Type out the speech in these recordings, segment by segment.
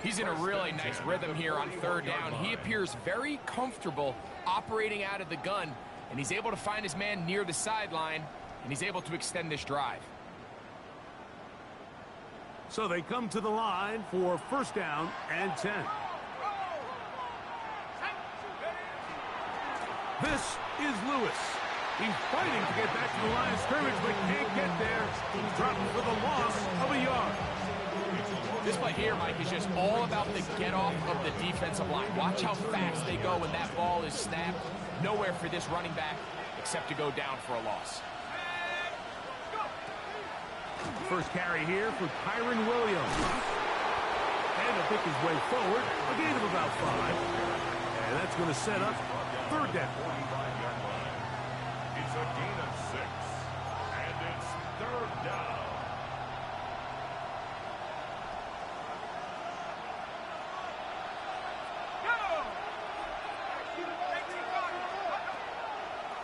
He's in a really nice rhythm here on third down. He appears very comfortable operating out of the gun, and he's able to find his man near the sideline, and he's able to extend this drive. So they come to the line for first down and 10. This is Lewis. He's fighting to get back to the line of scrimmage, but can't get there. He's dropped for the loss of a yard. This play here, Mike, is just all about the get-off of the defensive line. Watch how fast they go when that ball is snapped. Nowhere for this running back except to go down for a loss. First carry here for Kyren Williams. And to pick his way forward, a gain of about 5. And that's going to set up third down. It's a gain of 6. And it's third down.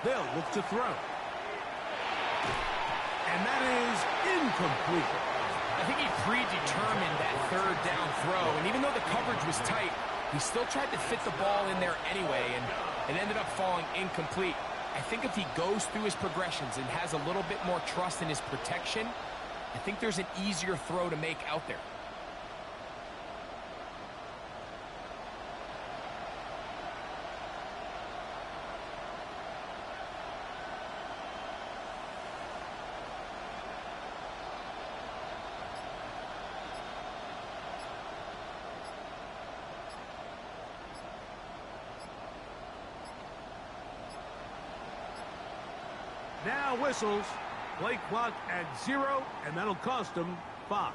They'll look to throw. And that is incomplete. I think he predetermined that third down throw, and even though the coverage was tight, he still tried to fit the ball in there anyway, and it ended up falling incomplete. I think if he goes through his progressions and has a little bit more trust in his protection, I think there's an easier throw to make out there. Now whistles. Play clock at 0, and that'll cost him 5.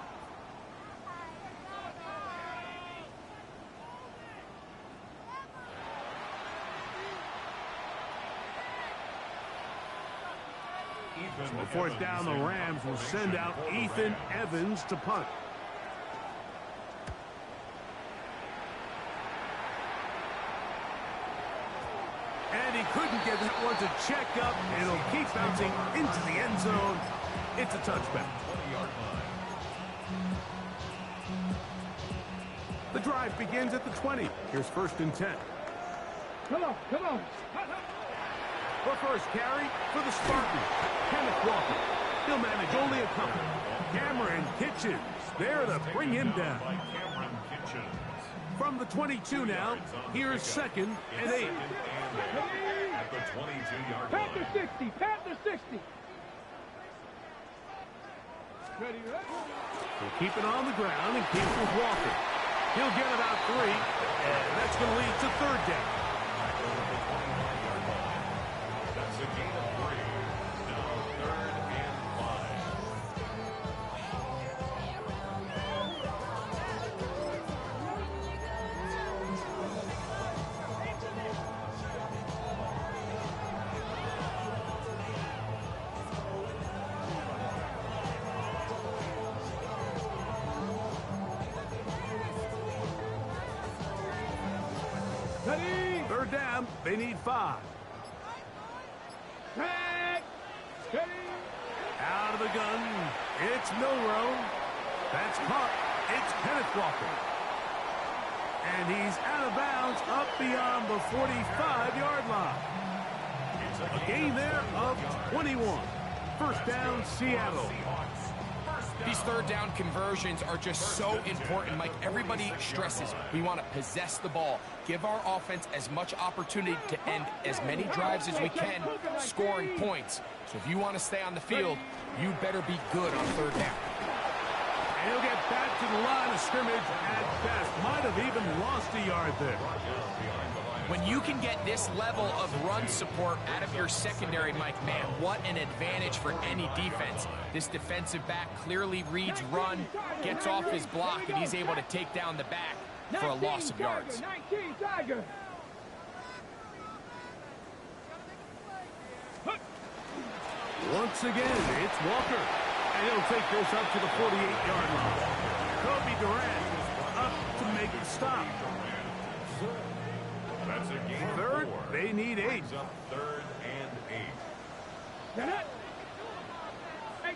So fourth down, the Rams will send out Ethan Evans to punt. And he couldn't get that one to check up. It'll keep bouncing into the end zone. It's a touchback. The drive begins at the 20. Here's first and 10. Come on, come on. The first carry for the Spartans. Kenneth Walker. He'll manage only a couple. Cameron Kitchens there to bring him down. From the 22 now, here's second and 8. At the 22-yard line. Panther 60, Panther 60. Ready, He'll keep it on the ground and keep with Walker. He'll get about 3, and that's going to lead to third down. That's a gain of 3. Now third and 5. Ready. Third down, they need 5. Back. Ready. Out of the gun, it's Milrow. That's caught. It's Kenneth Walker. And he's out of bounds up beyond the 45-yard line. A gain there of 21. First down, Seattle. These third down conversions are just so important, Mike. Everybody stresses we want to possess the ball, give our offense as much opportunity to end as many drives as we can, scoring points. So if you want to stay on the field, you better be good on third down. And he'll get back to the line of scrimmage at best. Might have even lost a yard there. When you can get this level of run support out of your secondary, Mike, man, what an advantage for any defense. This defensive back clearly reads run, gets off his block, and he's able to take down the back for a loss of yards. 19 Tiger. Once again, it's Walker. And he'll take this up to the 48-yard line. Kobe Durant up to make it stop. That's a gain of Third, 4. they need 8. Brings up third and 8. Get it.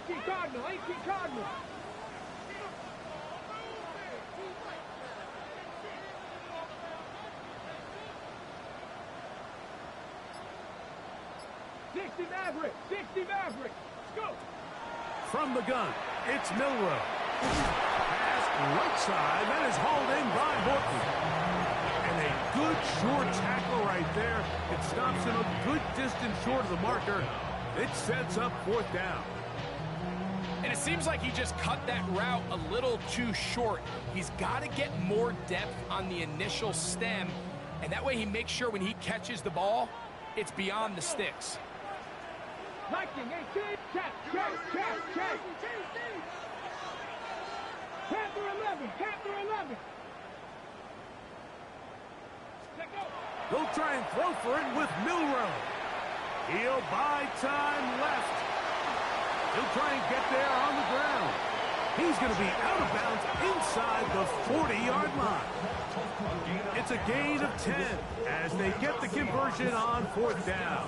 18 Cardinal, 18 Cardinal. 60 Maverick. 60 Maverick. Let's go. From the gun, it's Milroe. Pass right side. That is hauled in by Morton. And a good short tackle right there. It stops him a good distance short of the marker. It sets up 4th down. And it seems like he just cut that route a little too short. He's got to get more depth on the initial stem, and that way he makes sure when he catches the ball, it's beyond the sticks. Viking 18. Check. Panther 11. Panther 11. Check out. He'll try and throw for it with Milroe. He'll buy time left. He'll try and get there on the ground. He's going to be out of bounds inside the 40-yard line. It's a gain of 10 as they get the conversion on 4th down.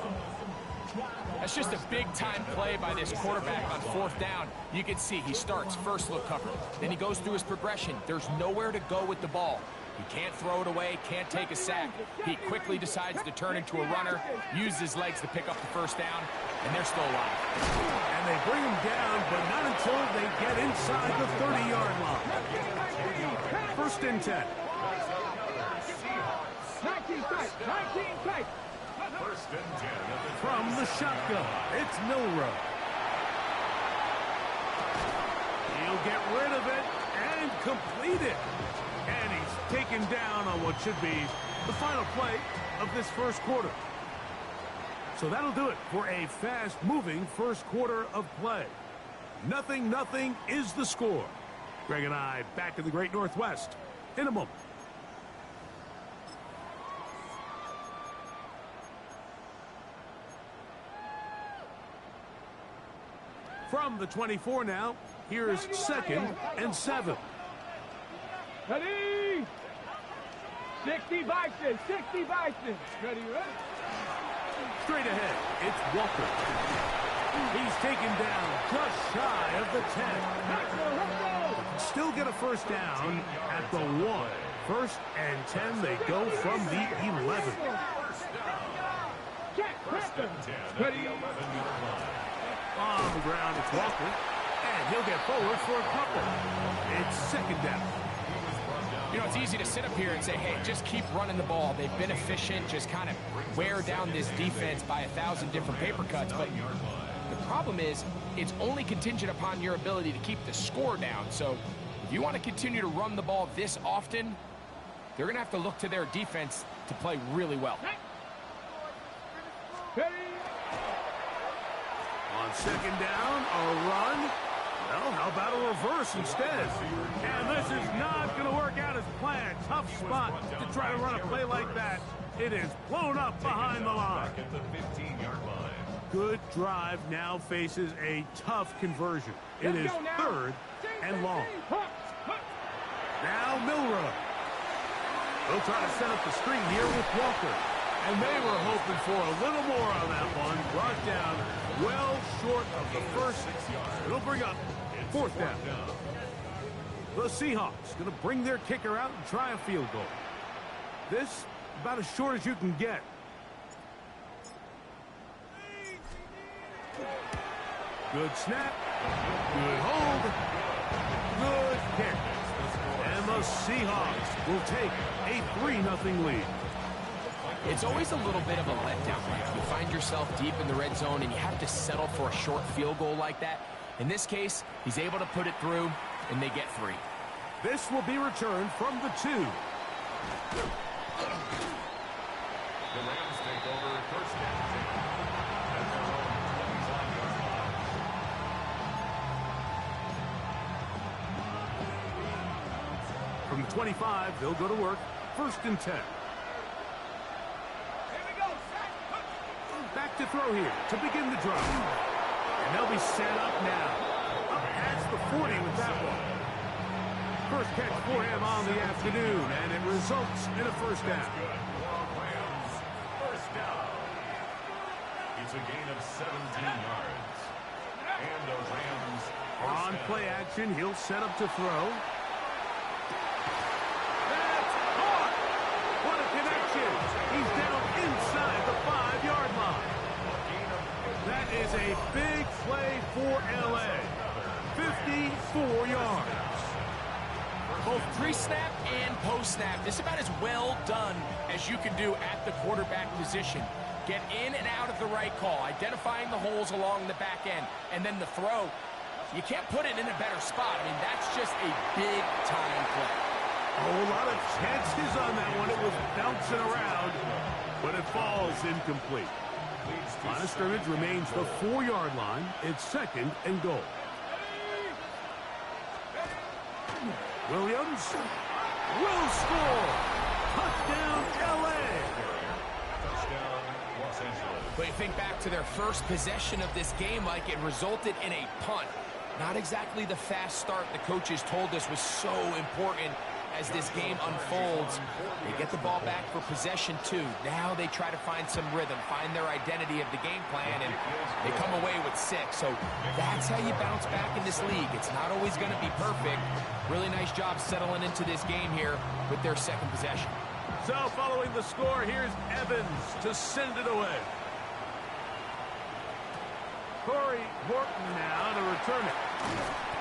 That's just a big-time play by this quarterback on 4th down. You can see he starts first look cover. Then he goes through his progression. There's nowhere to go with the ball. He can't throw it away, can't take a sack. He quickly decides to turn into a runner, use his legs to pick up the 1st down, and they're still alive. And they bring him down, but not until they get inside the 30-yard line. 1st and 10. 19 tight. 19 tight. 1st and 10. From the shotgun, it's Milroe. He'll get rid of it and complete it. And he's taken down on what should be the final play of this 1st quarter. So that'll do it for a fast-moving 1st quarter of play. 0-0 is the score. Greg and I back in the Great Northwest in a moment. From the 24 now, here's 2nd and 7. Ready? 60 Bison. 60 Bison. Ready? Straight ahead, it's Walker. He's taken down just shy of the 10. Still get a 1st down at the 1. 1st and 10, they go from the 11. Ready? On the ground, it's Walker. And he'll get forward for a couple. It's 2nd down. You know, it's easy to sit up here and say, hey, just keep running the ball. They've been efficient, just kind of wear down this defense by 1,000 different paper cuts. But the problem is, it's only contingent upon your ability to keep the score down. So if you want to continue to run the ball this often, they're going to have to look to their defense to play really well. On 2nd down, a run. Well, how about a reverse instead? And this is not going to work out as planned. Tough spot to try to run a play like that. It is blown up behind the line. At the 15-yard line. Good drive now faces a tough conversion. It is 3rd and long. Now Milroe. They'll try to set up the screen here with Walker. And they were hoping for a little more on that one. Brought down well short of the 1st. It'll bring up 4th down. The Seahawks going to bring their kicker out and try a field goal. This about as short as you can get. Good snap. Good hold. Good kick. And the Seahawks will take a 3-0 lead. It's always a little bit of a letdown, right? You find yourself deep in the red zone and you have to settle for a short field goal like that. In this case, he's able to put it through, and they get 3. This will be returned from the 2. The Rams take over 1st and 10. At their own 25-yard line. From the 25, they'll go to work. 1st and 10. Back to throw here to begin the drive. And they'll be set up now. Up past the 40 with that one. First catch for him on the afternoon, and it results in a 1st down. Rams, 1st down. It's a gain of 17 yards. And the Rams On play action, he'll set up to throw. That's caught! What a connection! He's down inside the 5-yard line. A gain of a big play for L.A. 54 yards. Both pre-snap and post-snap, this is about as well done as you can do at the quarterback position. Get in and out of the right call, identifying the holes along the back end, and then the throw. You can't put it in a better spot. I mean, that's just a big-time play. Oh, a lot of chances on that one. It was bouncing around, but it falls incomplete. Line of scrimmage remains the 4-yard line. It's 2nd and goal. Williams will score. Touchdown, L.A. Touchdown, Los Angeles. But you think back to their first possession of this game, like it resulted in a punt. Not exactly the fast start the coaches told us was so important as this game unfolds. They get the ball back for possession 2. Now they try to find some rhythm, find their identity of the game plan, and they come away with 6. So that's how you bounce back in this league. It's not always going to be perfect. Really nice job settling into this game here with their 2nd possession. So following the score, here's Evans to send it away. Corey Horton now to return it.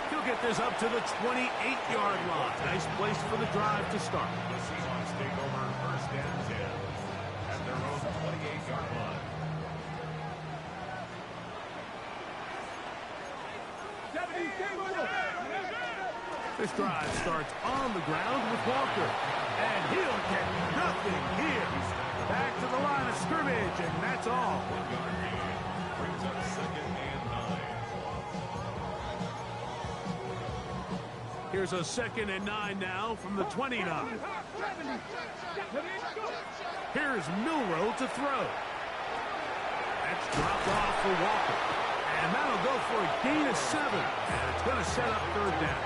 He'll get this up to the 28-yard line. Nice place for the drive to start. The Seahawks take over 1st and 10 at their own 28-yard line. This drive starts on the ground with Walker. And he'll get nothing here. Back to the line of scrimmage, and that's all. Brings up 2nd and 9. Here's a 2nd and 9 now from the 29. Here's Milroe to throw. That's dropped off for Walker. And that'll go for a gain of 7. And it's going to set up 3rd down.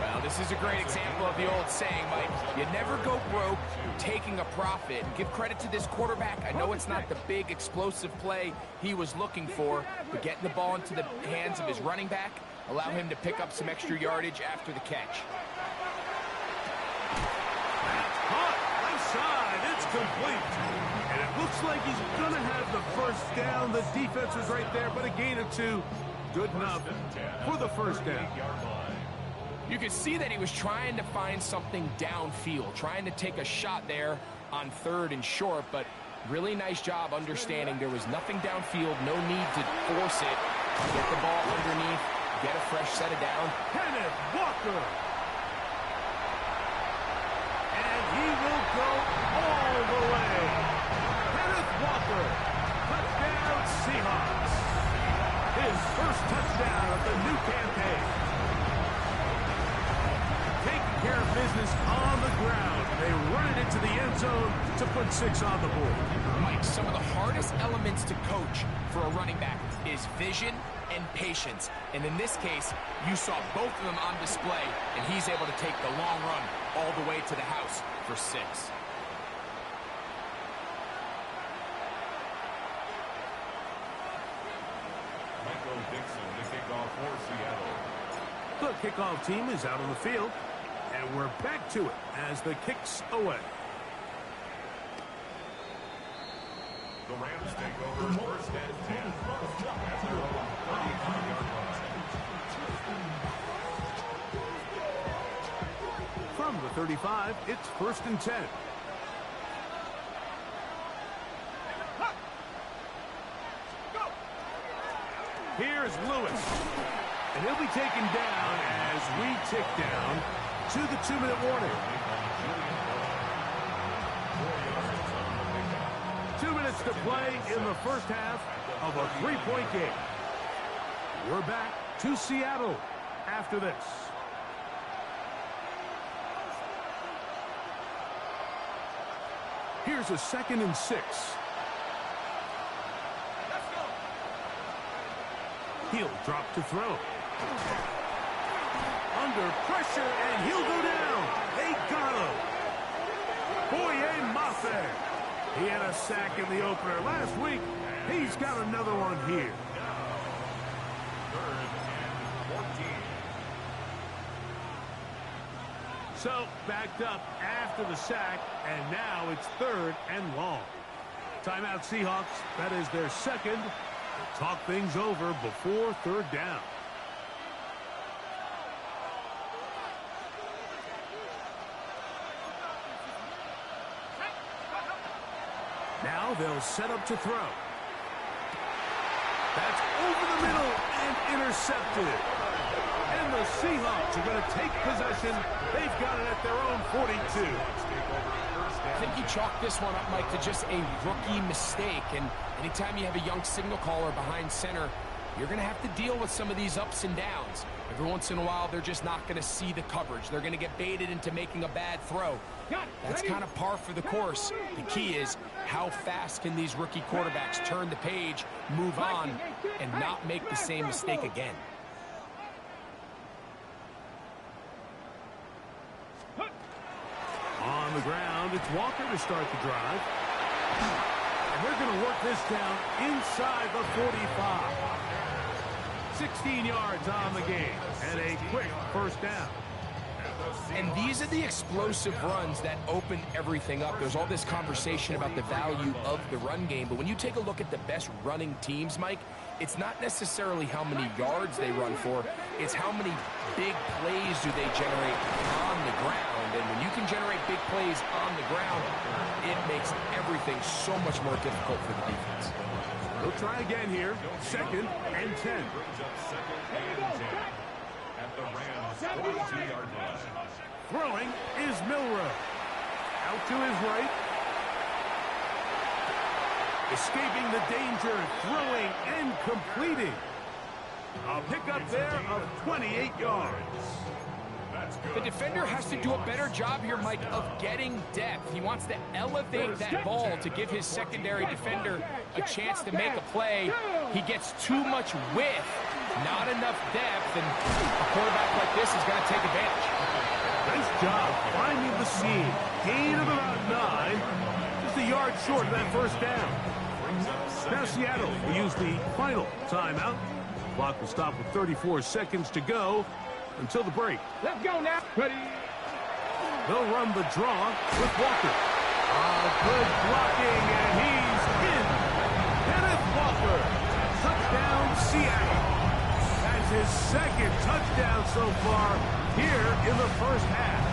Well, this is a great example of the old saying, Mike. You never go broke taking a profit. And give credit to this quarterback. I know it's not the big explosive play he was looking for, but getting the ball into the hands of his running back, allow him to pick up some extra yardage after the catch. Caught, left side, it's complete. And it looks like he's going to have the 1st down. The defense was right there, but a gain of 2. Good enough for the 1st down. You could see that he was trying to find something downfield, trying to take a shot there on 3rd and short, but really nice job understanding there was nothing downfield, no need to force it. Get the ball underneath, get a fresh set of down. Kenneth Walker. And he will go all the way. Kenneth Walker. Touchdown, Seahawks. His 1st touchdown of the new campaign. Taking care of business on the ground. They run it into the end zone to put 6 on the board. Mike, some of the hardest elements to coach for a running back is vision and patience. And in this case, you saw both of them on display, and he's able to take the long run all the way to the house for 6. Michael Dixon to kick off for Seattle. The kickoff team is out on the field, and we're back to it as the kick's away. The Rams take over 1st and 10 at their own 35-yard line. From the 35, it's 1st and 10. Here's Lewis. And he'll be taken down as we tick down to the 2-minute warning. 2 minutes to play in the 1st half of a 3-point game. We're back to Seattle after this. Here's a 2nd and 6. He'll drop to throw. Under pressure, and he'll go down. They got him. Boye Mafe. He had a sack in the opener last week. He's got another one here. 3rd and 14. So, backed up after the sack, and now it's 3rd and long. Timeout Seahawks. That is their 2nd Talk things over before third down. Now they'll set up to throw. That's over the middle and intercepted. And the Seahawks are going to take possession. They've got it at their own 42. I think you chalk this one up, Mike, to just a rookie mistake. And anytime you have a young signal caller behind center, you're going to have to deal with some of these ups and downs. Every once in a while, they're just not going to see the coverage. They're going to get baited into making a bad throw. That's kind of par for the course. The key is how fast can these rookie quarterbacks turn the page, move on, and not make the same mistake again. On the ground, it's Walker to start the drive. And they're going to work this down inside the 45. 16 yards on the game and a quick first down. And these are the explosive runs that open everything up. There's all this conversation about the value of the run game, but when you take a look at the best running teams, Mike, it's not necessarily how many yards they run for, it's how many big plays do they generate on the ground. And when you can generate big plays on the ground, it makes everything so much more difficult for the defense. We'll try again here. 2nd and 10. Brings up 2nd and 10 at the Rams' 42-yard line. Throwing is Milroe. Out to his right. Escaping the danger, throwing and completing. A pickup there of 28 yards. The defender has to do a better job here, Mike, of getting depth. He wants to elevate that ball to give his secondary defender a chance to make a play. He gets too much width, not enough depth, and a quarterback like this is going to take advantage. Nice job finding the seam. Gain of about 9. Just a yard short of that first down. Now Seattle will use the final timeout. Clock will stop with 34 seconds to go until the break. Let's go now. Ready? They'll run the draw with Walker. Good blocking, and he's in. Kenneth Walker. Touchdown, Seattle. That's his 2nd touchdown so far here in the first half.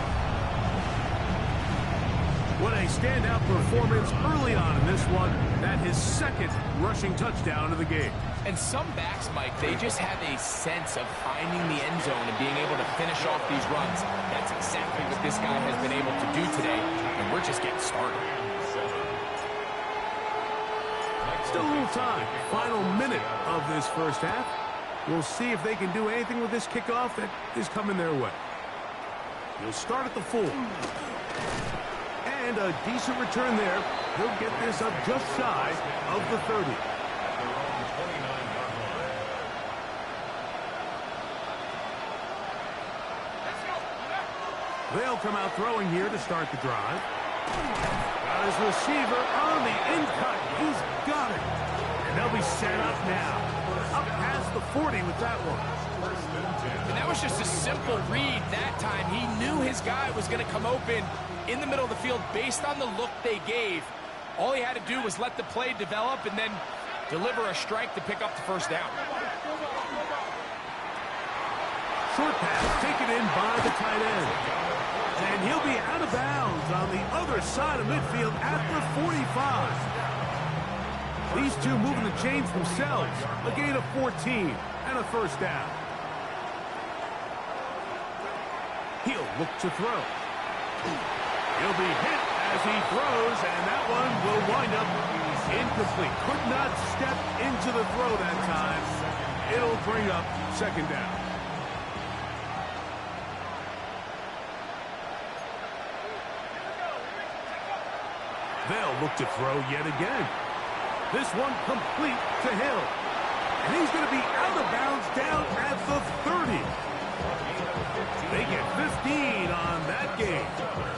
What a standout performance early on in this one. That his 2nd rushing touchdown of the game. And some backs, Mike, they just have a sense of finding the end zone and being able to finish off these runs. That's exactly what this guy has been able to do today, and we're just getting started. Still a little time. Final minute of this first half. We'll see if they can do anything with this kickoff that is coming their way. He'll start at the 4. And a decent return there. He'll get this up just shy of the 30. They'll come out throwing here to start the drive. Got his receiver on the in cut. He's got it. And they'll be set up now. Up past the 40 with that one. And that was just a simple read that time. He knew his guy was going to come open in the middle of the field based on the look they gave. All he had to do was let the play develop and then deliver a strike to pick up the first down. Short pass taken in by the tight end. And he'll be out of bounds on the other side of midfield at the 45. These two moving the chains themselves. A gain of 14 and a first down. He'll look to throw. He'll be hit as he throws, and that one will wind up incomplete. Could not step into the throw that time. It'll bring up 2nd down. They'll look to throw yet again. This one complete to Hill. And he's going to be out of bounds down at the 30. They get 15 on that game.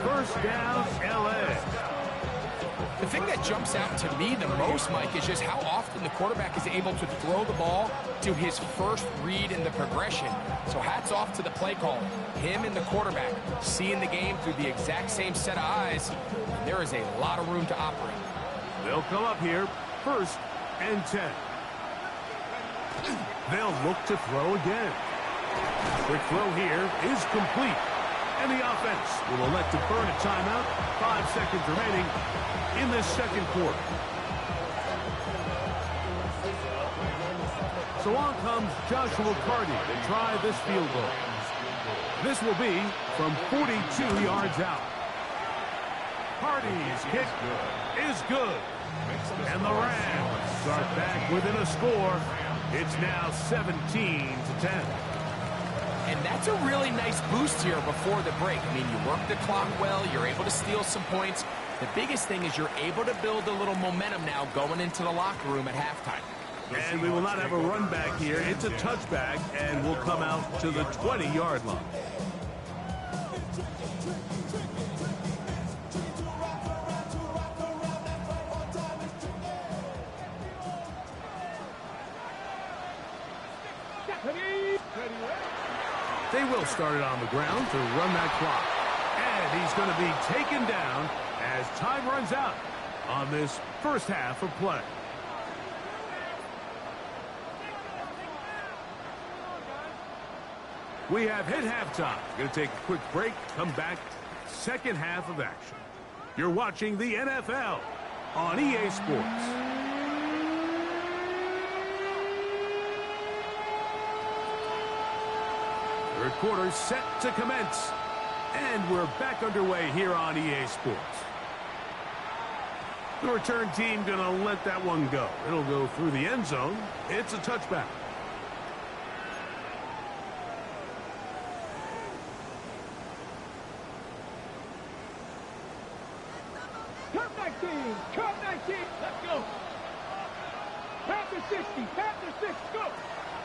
First down, L.A. The thing that jumps out to me the most, Mike, is just how often the quarterback is able to throw the ball to his first read in the progression. So hats off to the play caller. Him and the quarterback seeing the game through the exact same set of eyes. There is a lot of room to operate. They'll come up here, 1st and 10. They'll look to throw again. Quick throw here is complete. And the offense will elect to burn a timeout. 5 seconds remaining in this second quarter. So on comes Joshua Carty to try this field goal. This will be from 42 yards out. Carty's kick is good. And the Rams start back within a score. It's now 17-10. And that's a really nice boost here before the break. I mean, you work the clock well. You're able to steal some points. The biggest thing is you're able to build a little momentum now going into the locker room at halftime. And we will not have a run back here. It's a touchback, and we'll come out to the 20-yard line. They will start it on the ground to run that clock. And he's going to be taken down as time runs out on this first half of play. We have hit halftime. Going to take a quick break, come back, second half of action. You're watching the NFL on EA Sports. Third quarter set to commence. And we're back underway here on EA Sports. The return team going to let that one go. It'll go through the end zone. It's a touchback. Cut 19. Let's go. Panther 60. Panther 6. Go.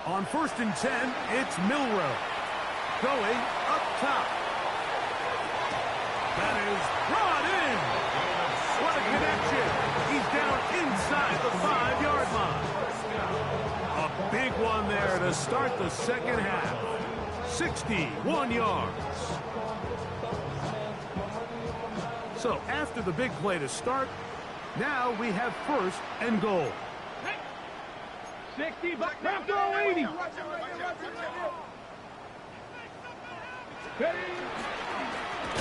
On 1st and 10, it's Milroe. Going up top. That is brought in. What a connection. He's down inside the 5-yard line. A big one there to start the second half. 61 yards. So after the big play to start, now we have 1st and goal. 60, back throw 80.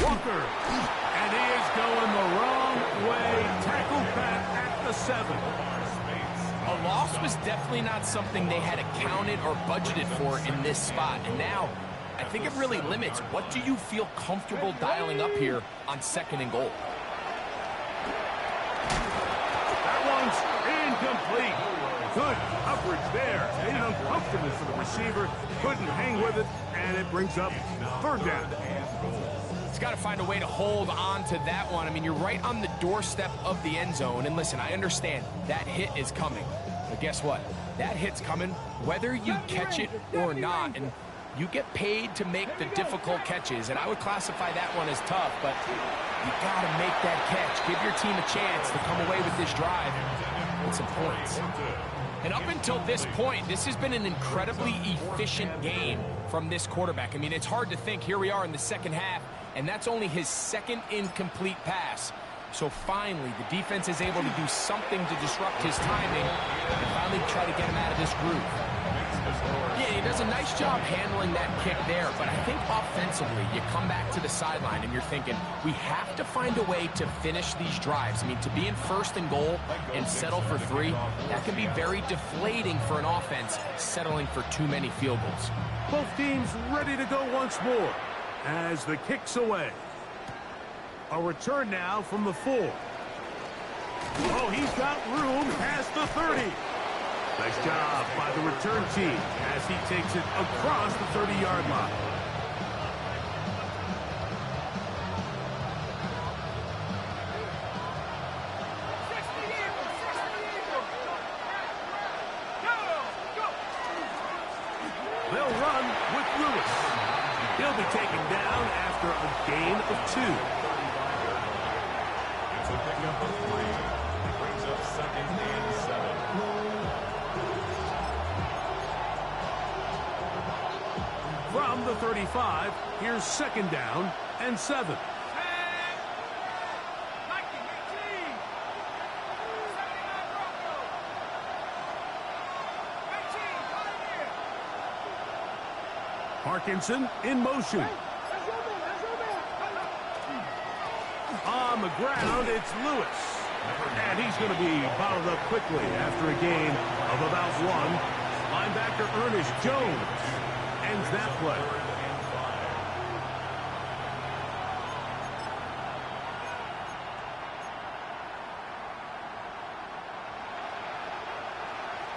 Walker, and he is going the wrong way. Tackled back at the 7. A loss was definitely not something they had accounted or budgeted for in this spot. And now, I think it really limits. What do you feel comfortable dialing up here on 2nd and goal? That one's incomplete. Good coverage there. Made it uncomfortable for the receiver. Couldn't hang with it, and it brings up 3rd down. It's got to find a way to hold on to that one. I mean, you're right on the doorstep of the end zone. And listen, I understand that hit is coming. But guess what? That hit's coming whether you catch it or not. And you get paid to make the difficult catches. And I would classify that one as tough, but you got to make that catch. Give your team a chance to come away with this drive with some points. And up until this point, this has been an incredibly efficient game from this quarterback. I mean, it's hard to think. Here we are in the second half, and that's only his 2nd incomplete pass. So finally, the defense is able to do something to disrupt his timing and finally try to get him out of this groove. Yeah, he does a nice job handling that kick there, but I think offensively, you come back to the sideline and you're thinking, we have to find a way to finish these drives. I mean, to be in 1st and goal and settle for 3, that can be very deflating for an offense settling for too many field goals. Both teams ready to go once more as the kick's away. A return now from the 4. Oh, he's got room past the 30. Nice job by the return team as he takes it across the 30-yard line. They'll run with Lewis. He'll be taken down after a gain of 2. It's a pickup of 3. It brings up 2nd and 7. From the 35, here's 2nd down and 7. Parkinson in motion. On the ground, it's Lewis. And he's going to be bottled up quickly after a gain of about one. Linebacker Ernest Jones ends that play.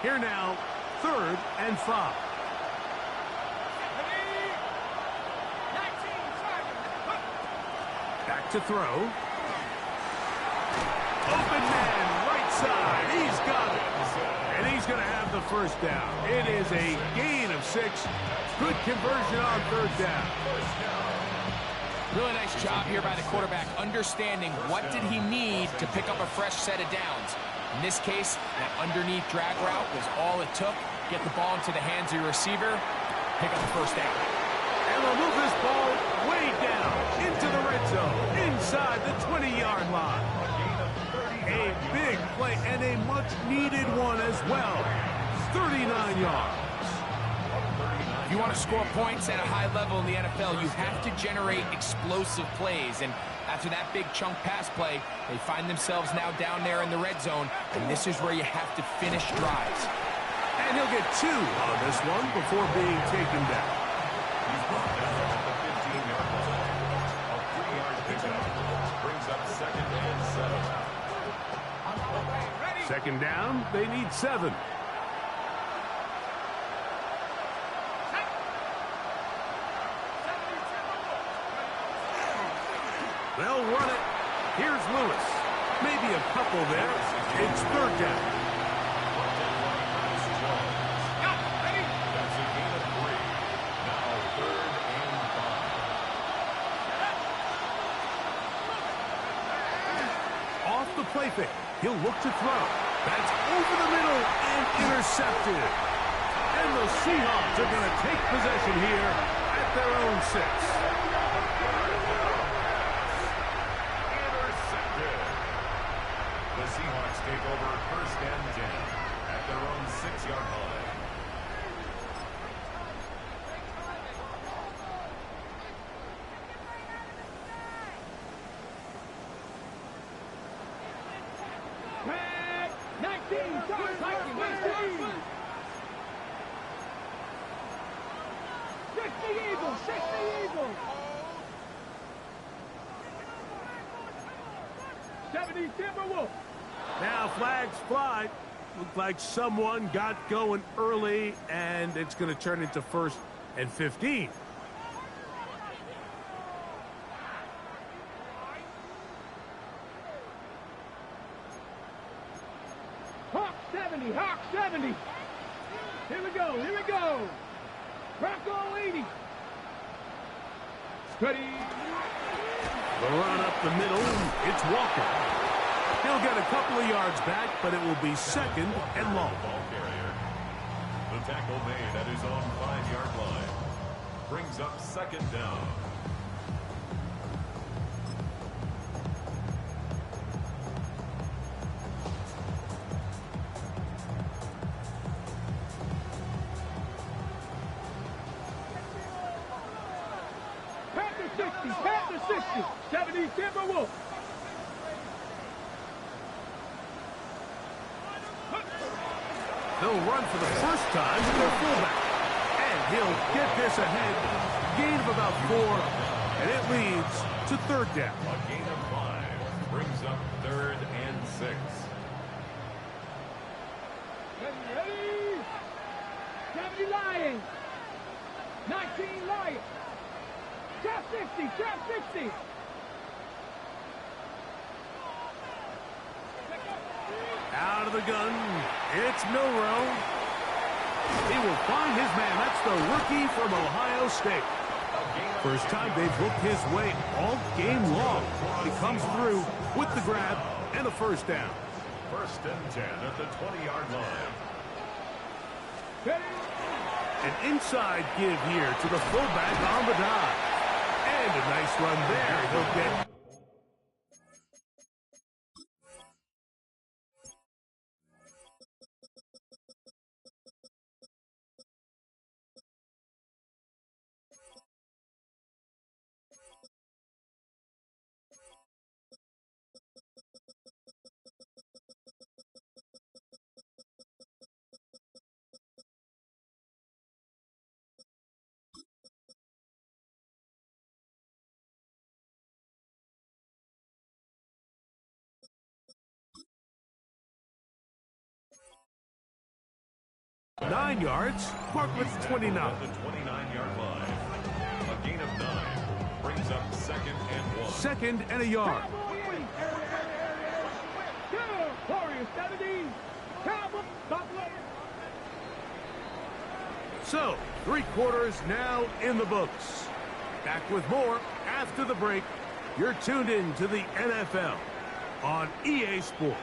Here now, 3rd and 5. Back to throw. Open man, right side. He's got it. And he's going to have the first down. It is a gain of 6. Good conversion on 3rd down. Really nice job here by the quarterback, understanding what did he need to pick up a fresh set of downs. In this case, that underneath drag route was all it took. Get the ball into the hands of your receiver, pick up the first down. And they'll move this ball way down into the red zone, inside the 20-yard line. A big play and a much-needed one as well. 39 yards. If you want to score points at a high level in the NFL, you have to generate explosive plays. And after that big chunk pass play, they find themselves now down there in the red zone, and this is where you have to finish drives. And he'll get 2 on this one before being taken down. He's brought down at the 15-yard line. A 3-yard pickup brings up 2nd and 7. Second down, they need 7. They'll run it. Here's Lewis. Maybe a couple there. It's 3rd down. That's a gain of 3. Now 3rd and 5. Off the play fake. He'll look to throw. That's over the middle and intercepted. And the Seahawks are going to take possession here at their own 6. The Seahawks take over 1st and 10 at their own 6-yard line. Tag 19, start 19. 60 Eagles, 60 Eagles. 70 Timberwolves. Now flags fly. Looked like someone got going early, and it's going to turn into 1st and 15. Hawk 70, Hawk 70. Here we go, here we go. Bronco 80. Ready. The run up the middle. It's Walker. He'll get a couple of yards back, but it will be 2nd and long. Ball carrier. The tackle made at his own 5-yard line. Brings up 2nd down. Panther 60, Panther 60. 70 Timberwolves. They'll run for the first time with their fullback. And he'll get this ahead. Gain of about 4, and it leads to 3rd down. A gain of 5 brings up 3rd and 6. Ready. 70 Lions. 19 Lions. Trap 60, trap 60. Out of the gun, it's Milroe. He will find his man. That's the rookie from Ohio State. First time they've looked his way all game long. He comes through with the grab and a first down. 1st and 10 at the 20-yard line. Ready. An inside give here to the fullback on the dive. And a nice run there. He'll get 9 yards, marked with 29. At the 29-yard line. A gain of 9 brings up 2nd and 1. 2nd and a yard. Warriors 70. Cowboys, Buffalo. So, 3 quarters now in the books. Back with more after the break. You're tuned in to the NFL on EA Sports.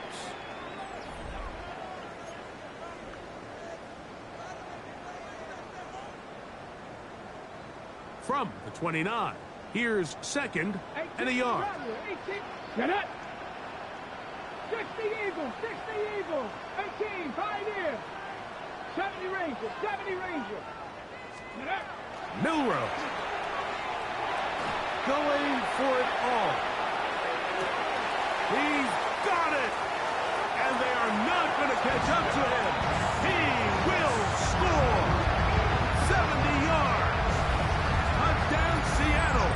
From the 29, here's 2nd and a yard. 18. Get it. 60 Eagles, 60 Eagles. 18, Pioneers. 70 Rangers, 70 Rangers. Get it. Milrow going for it all. He's got it. And they are not going to catch up to him. He will score. 70 yards. Touchdown, Seattle.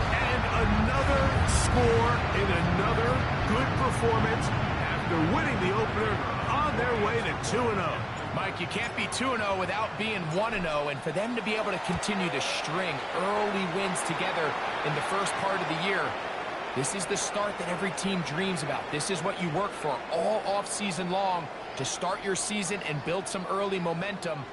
And another score in another good performance after winning the opener on their way to 2-0. Mike, you can't be 2-0 without being 1-0, and for them to be able to continue to string early wins together in the first part of the year, this is the start that every team dreams about. This is what you work for all offseason long, to start your season and build some early momentum.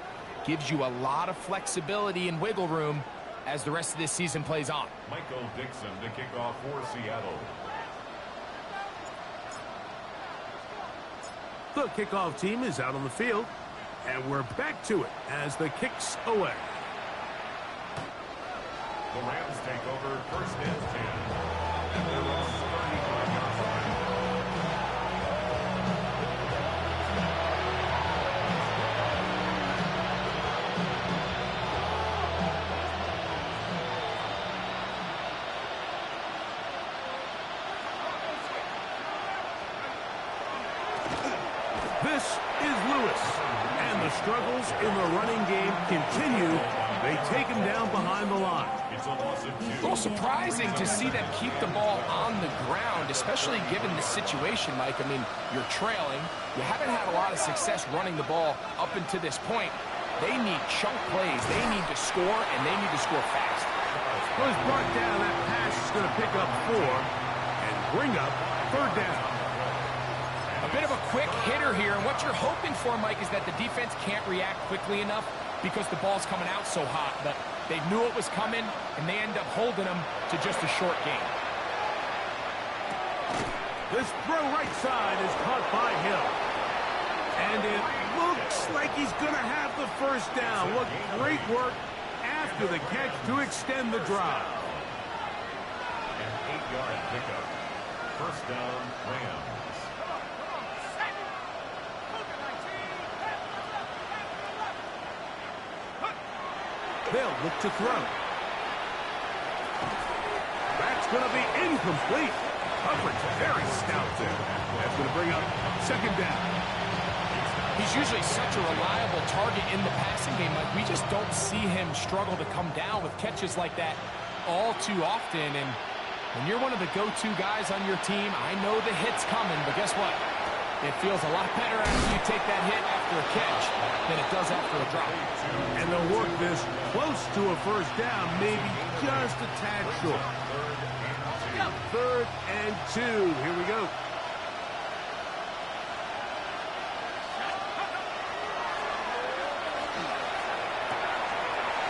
Gives you a lot of flexibility and wiggle room as the rest of this season plays on. Michael Dixon to kick off for Seattle. The kickoff team is out on the field, and we're back to it as the kick's away. The Rams take over 1st and 10. And they're on 35-yard line. This is Lewis, and the struggles in the running game continue. They take him down behind the line. It's a loss of 2. A little surprising to see them keep the ball on the ground, especially given the situation, Mike. I mean, you're trailing. You haven't had a lot of success running the ball up until this point. They need chunk plays. They need to score, and they need to score fast. Well, he's brought down. That pass is going to pick up 4 and bring up 3rd down. A bit of a quick hitter here, and what you're hoping for, Mike, is that the defense can't react quickly enough because the ball's coming out so hot. But they knew it was coming, and they end up holding them to just a short gain. This throw right side is caught by Hill. And it looks like he's going to have the 1st down. What great work after the catch to extend the drive. An 8-yard pickup. 1st down, Rams. They'll look to throw. That's going to be incomplete. Coverage very stout there. That's going to bring up 2nd down. He's usually such a reliable target in the passing game. Like, we just don't see him struggle to come down with catches like that all too often. And when you're one of the go-to guys on your team, I know the hit's coming, but guess what? It feels a lot better after you take that hit after a catch than it does after a drop. And they'll work this close to a 1st down, maybe just a tad short. 3rd and 2. Here we go.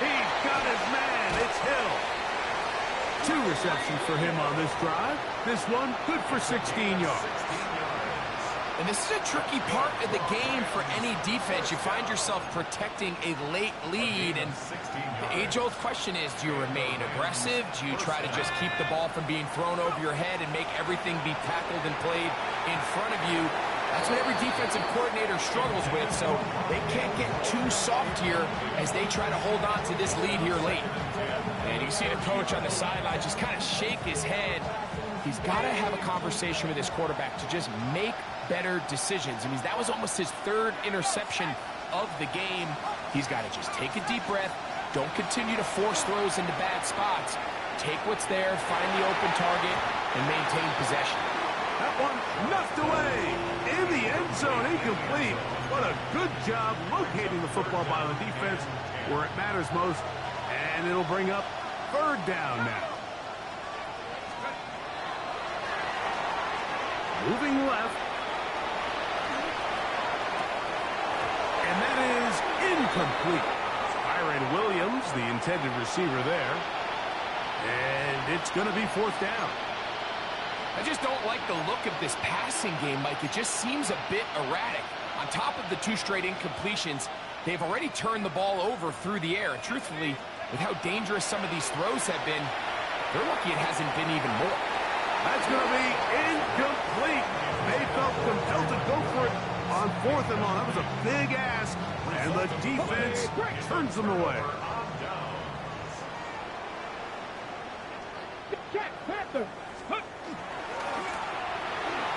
He's got his man. It's Hill. 2 receptions for him on this drive. This one good for 16 yards. And this is a tricky part of the game for any defense. You find yourself protecting a late lead, and the age-old question is, do you remain aggressive? Do you try to just keep the ball from being thrown over your head and make everything be tackled and played in front of you? That's what every defensive coordinator struggles with, so they can't get too soft here as they try to hold on to this lead here late. And you see the coach on the sideline just kind of shake his head. He's got to have a conversation with his quarterback to just make better decisions. I mean, that was almost his 3rd interception of the game. He's got to just take a deep breath. Don't continue to force throws into bad spots. Take what's there, find the open target, and maintain possession. That one knocked away in the end zone, incomplete. What a good job locating the football by the defense where it matters most. And it'll bring up third down now. Moving left. And that is incomplete. Kyren Williams, the intended receiver there. And it's going to be fourth down. I just don't like the look of this passing game, Mike. It just seems a bit erratic. On top of the 2 straight incompletions, they've already turned the ball over through the air. And truthfully, with how dangerous some of these throws have been, they're lucky it hasn't been even more. That's going to be incomplete. They felt compelled to go for it on 4th and long. That was a big ask, and the defense turns them away.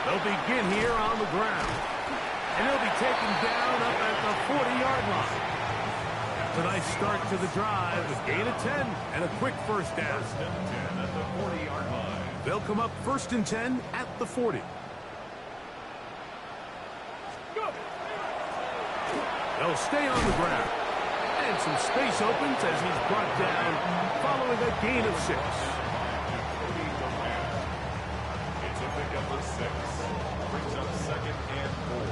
They'll begin here on the ground, and they'll be taken down up at the 40-yard line. A nice start to the drive, a gain of 10, and a quick first down. First and 10 at the 40-yard line. They'll come up 1st and 10 at the 40. They'll stay on the ground. And some space opens as he's brought down following a gain of 6. It's a pickup of 6. Brings up 2nd and 4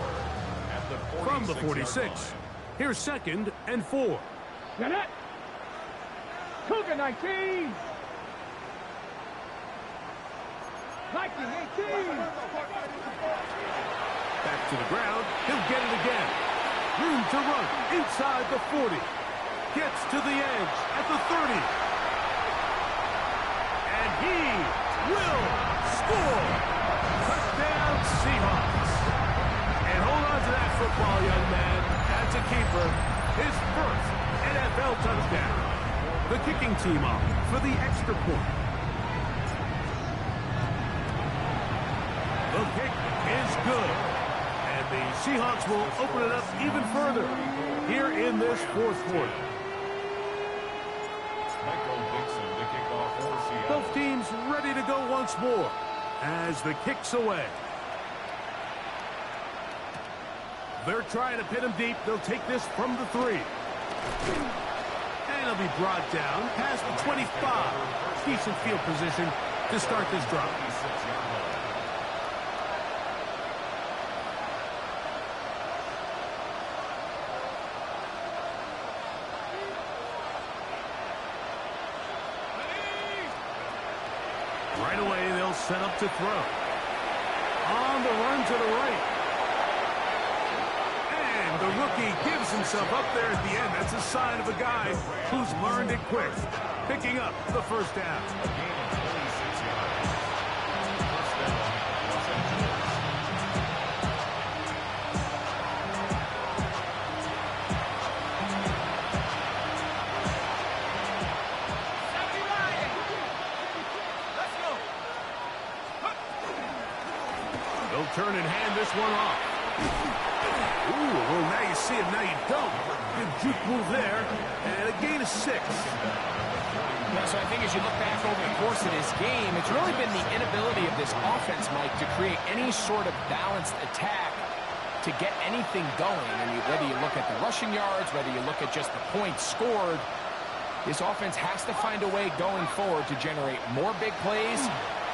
at the 46. From the 46, here's 2nd and 4. Got it. Cougar 19. 18. Back to the ground. He'll get it again. Room to run inside the 40. Gets to the edge at the 30. And he will score. Touchdown Seahawks. And hold on to that football, young man. That's a keeper. His first NFL touchdown. The kicking team off for the extra point. The kick is good. And the Seahawks will open it up even further here in this 4th quarter. Michael Dixon to kick off for Seattle. Both teams ready to go once more as the kick's away. They're trying to pin him deep. They'll take this from the 3. And he'll be brought down past the 25. Decent field position to start this drive. Right away, they'll set up to throw. On the run to the right. And the rookie gives himself up there at the end. That's a sign of a guy who's learned it quick. Picking up the first down. A gain of 26 yards. First down, Los Angeles. They'll turn and hand this one off. Ooh, well, now you see it, now you don't. Good juke move there, and a gain of 6. Yeah, so I think as you look back over the course of this game, it's really been the inability of this offense, Mike, to create any sort of balanced attack to get anything going. I mean, whether you look at the rushing yards, whether you look at just the points scored, this offense has to find a way going forward to generate more big plays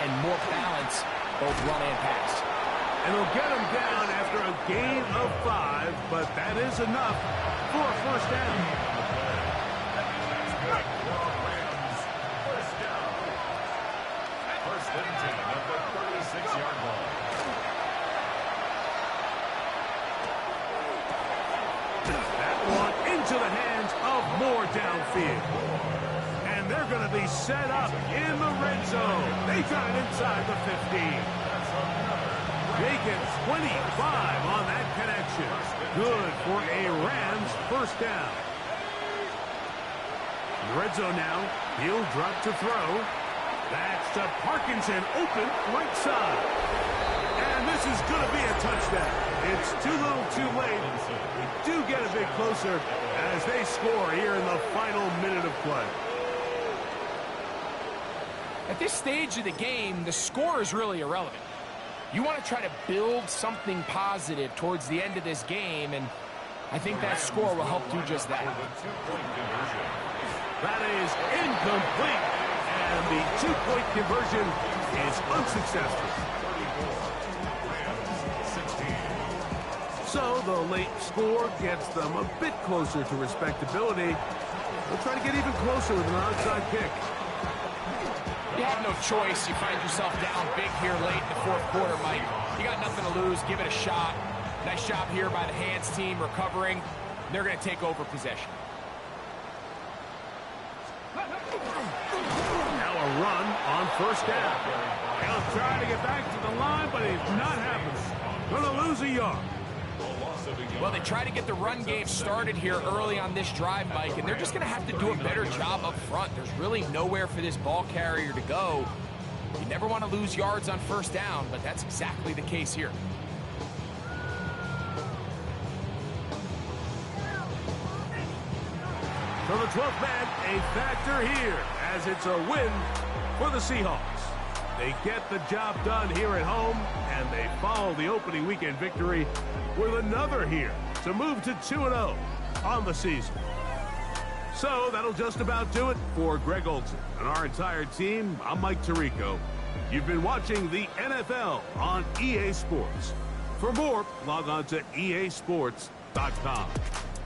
and more balance, both run and pass. And they'll get him down after a gain of 5, but that is enough for a first down. First down. First and 10 at the 36-yard line. That one into the hands of Moore downfield. And they're going to be set up in the red zone. They got it inside the 15. They get 25 on that connection. Good for a Rams first down. In the red zone now. He'll drop to throw. That's to Parkinson, open right side. And this is going to be a touchdown. It's too little too late. We do get a bit closer as they score here in the final minute of play. At this stage of the game, the score is really irrelevant. You want to try to build something positive towards the end of this game, and I think that score will help do just that. That is incomplete, and the two-point conversion is unsuccessful. So the late score gets them a bit closer to respectability. They'll try to get even closer with an onside kick. You have no choice. You find yourself down big here late in the fourth quarter, Mike. You got nothing to lose. Give it a shot. Nice job here by the hands team recovering. They're going to take over possession. Now a run on first down. He'll try to get back to the line, but it's not happening. Going to lose a yard. Well, they try to get the run game started here early on this drive, Mike, and they're just going to have to do a better job up front. There's really nowhere for this ball carrier to go. You never want to lose yards on first down, but that's exactly the case here. So the 12th man, a factor here, as it's a win for the Seahawks. They get the job done here at home, and they follow the opening weekend victory with another here to move to 2-0 on the season. So that'll just about do it for Greg Olsen and our entire team. I'm Mike Tirico. You've been watching the NFL on EA Sports. For more, log on to easports.com.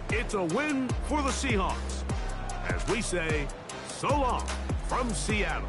It's a win for the Seahawks. As we say, so long from Seattle.